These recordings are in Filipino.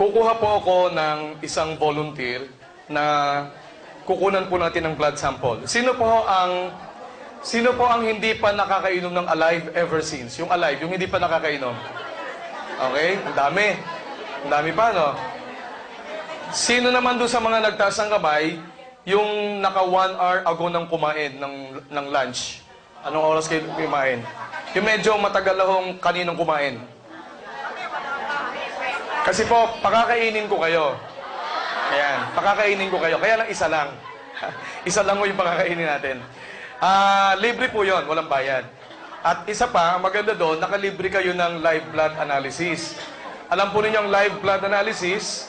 kukuha po ako ng isang volunteer na kukunan po natin ng blood sample. Sino po ang hindi pa nakakainom ng Alive ever since? Yung Alive, yung hindi pa nakakainom. Okay? Ang dami. Ang dami pa, no? Sino naman doon sa mga nagtaas ng kamay, yung naka 1 hour ago nang kumain ng lunch? Anong oras kayo kumain? Yung medyo matagal lahong kaninong kumain. Kasi po, pakakainin ko kayo. Ayan, pakakainin ko kayo. Kaya lang isa lang. Isa lang mo yung pakakainin natin. Libre po yon, walang bayad. At isa pa, maganda doon, nakalibre kayo ng live blood analysis. Alam po ninyo ang live blood analysis,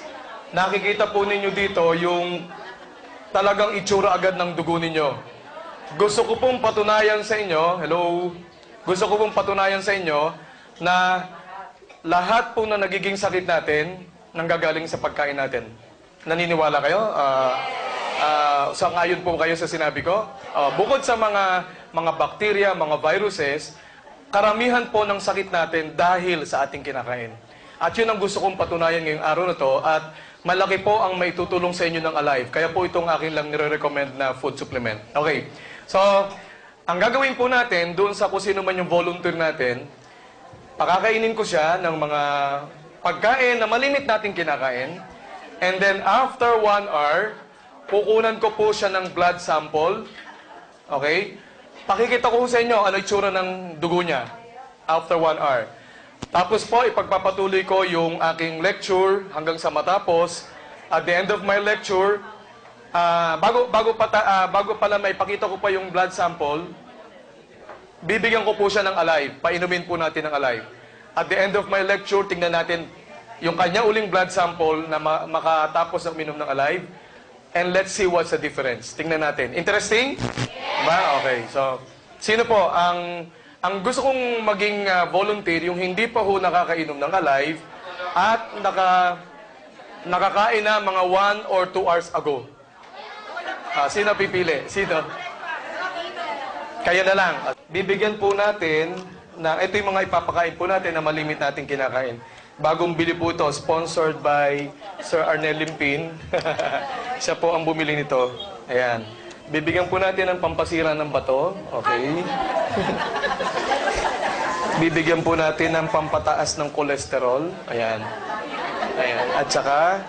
nakikita po ninyo dito yung talagang itsura agad ng dugo ninyo. Gusto ko pong patunayan sa inyo, hello, gusto ko pong patunayan sa inyo na lahat po na nagiging sakit natin, nanggagaling sa pagkain natin. Naniniwala kayo? Sangayon po kayo sa sinabi ko? Bukod sa mga bakterya, mga viruses, karamihan po ng sakit natin dahil sa ating kinakain. At yun ang gusto kong patunayan ngayong araw na to. At malaki po ang maitutulong sa inyo ng Alive. Kaya po itong akin lang nire-recommend na food supplement. Okay. So, ang gagawin po natin, doon sa kung sino man yung volunteer natin, pakakainin ko siya ng mga pagkain na malimit natin kinakain. And then, after 1 hour, kukunan ko po siya ng blood sample. Okay? Pakikita ko sa inyo ano itsura ng dugo niya after 1 hour. Tapos po, ipagpapatuloy ko yung aking lecture hanggang sa matapos. At the end of my lecture, bago pala maipakita ko pa yung blood sample, bibigyan ko po siya ng Alive. Painumin po natin ng Alive. At the end of my lecture, tingnan natin yung kanya uling blood sample na makatapos ng uminom ng Alive. And let's see what's the difference. Tingnan natin. Interesting? Diba? Okay. So, sino po ang gusto kong maging volunteer, yung hindi pa ho nakakainom ng Alive at nakakain na mga 1 or 2 hours ago? Sino pipili? Sino? Kaya na lang. Bibigyan po natin ito yung mga ipapakain po natin na malimit natin kinakain. Bagong bili po ito, sponsored by Sir Arnel Limpin. Siya po ang bumili nito. Ayan. Bibigyan po natin ng pampasira ng bato. Okay. Bibigyan po natin ng pampataas ng kolesterol. Ayan. Ayan. At saka,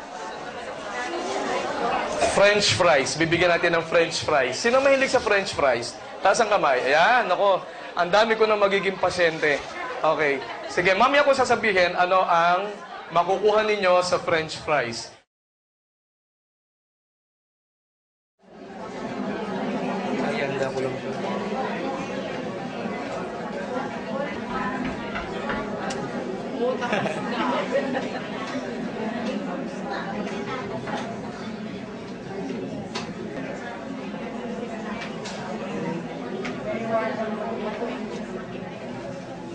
French fries. Bibigyan natin ng French fries. Sino mahilig sa French fries? Taas ang kamay. Ayan. Ako, ang dami ko na magiging pasyente. Okay. Sige, mamaya ko sasabihin ano ang makukuha ninyo sa French fries. Ganda ko lang siya.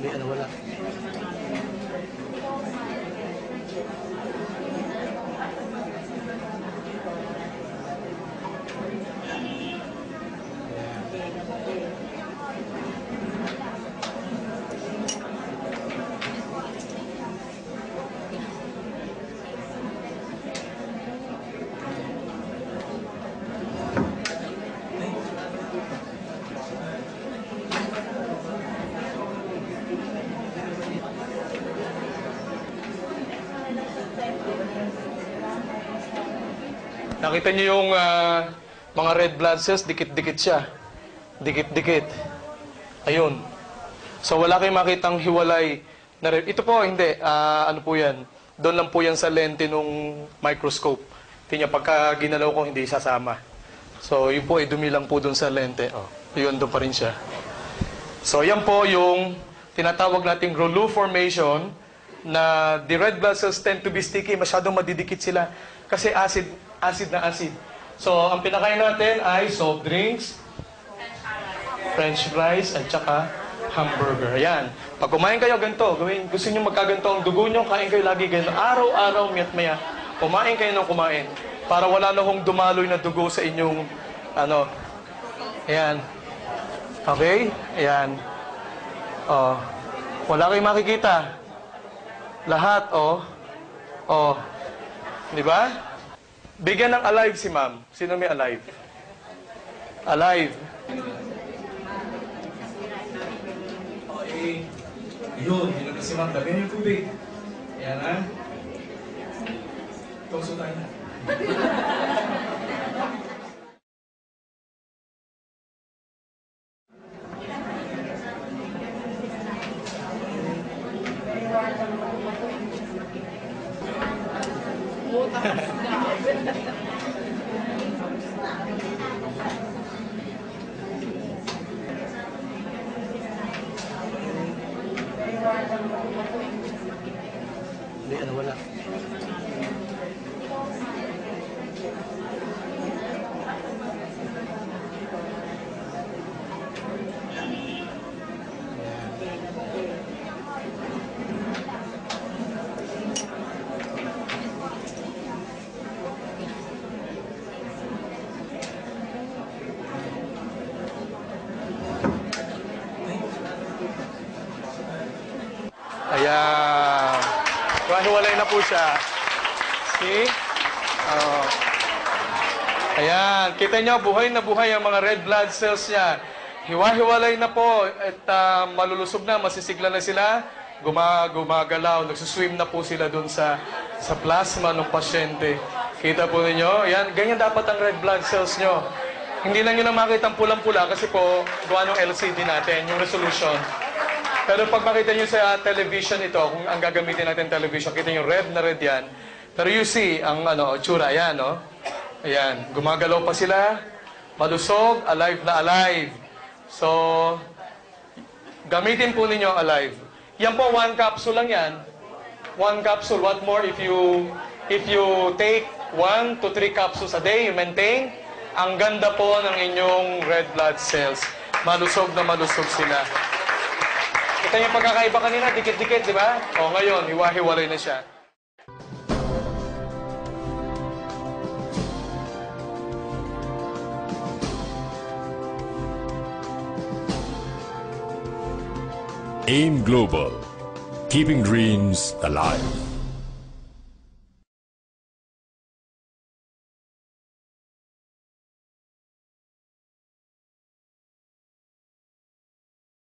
Hindi, wala. Nakita niyo yung mga red blood cells, dikit-dikit siya. Dikit-dikit. Ayun. So wala kayong makitang hiwalay na red. Ito po, hindi. Ano po yan? Doon lang po yan sa lente nung microscope. Tingnan, pagka ginalaw ko, hindi sasama. So yun po, dumi lang po doon sa lente. Oh, yun, doon pa rin siya. So yan po yung tinatawag nating Rouleau formation na the red blood cells tend to be sticky. Masyadong madidikit sila. Kasi acid na acid. So, ang pinakain natin ay soft drinks, French fries, at saka hamburger. Ayan. Pag kumain kayo ganito, gusto nyo magkaganto ang dugo nyo, kain kayo lagi ganito. Araw-araw, miya't maya. Kumain kayo ng kumain. Para wala na hong dumaloy na dugo sa inyong, ayan. Okay? Ayan. Wala kayong makikita. Lahat, Di ba? Bigyan ng alive si ma'am. Sino may alive? Alive. Okay. Yun, yun na si ma'am. Lagyan yung tubig. Yan ha. Toso tayo na. Hindi, ano wala. Ayan. Hiwalay na po siya. See? Oh. Ayan. Kita nyo, buhay na buhay ang mga red blood cells niya. Hiwa-hiwalay na po. At malulusog na, masisigla na sila. Gumagalaw. Nagsuswim na po sila dun sa plasma ng pasyente. Kita po ninyo? Ayan. Ganyan dapat ang red blood cells nyo. Hindi lang nyo na makita ang pulang-pula kasi po gawa ng LCD natin, yung resolution. Pero pag makita nyo sa television ito, kung ang gagamitin natin television, kita nyo red na red yan. Pero you see, ang tsura, ayan, no? Ayan, gumagalaw pa sila, malusog, alive na alive. So, gamitin po ninyo ang alive. Yan po, 1 capsule lang yan. 1 capsule. What more if you take 1 to 3 capsules a day, you maintain, ang ganda po ng inyong red blood cells. Malusog na malusog sila. Kita niyo pagkakaiba kanina, dikit-dikit, di ba? O ngayon, hiwa-hiwalay na siya. AIM Global, keeping dreams alive.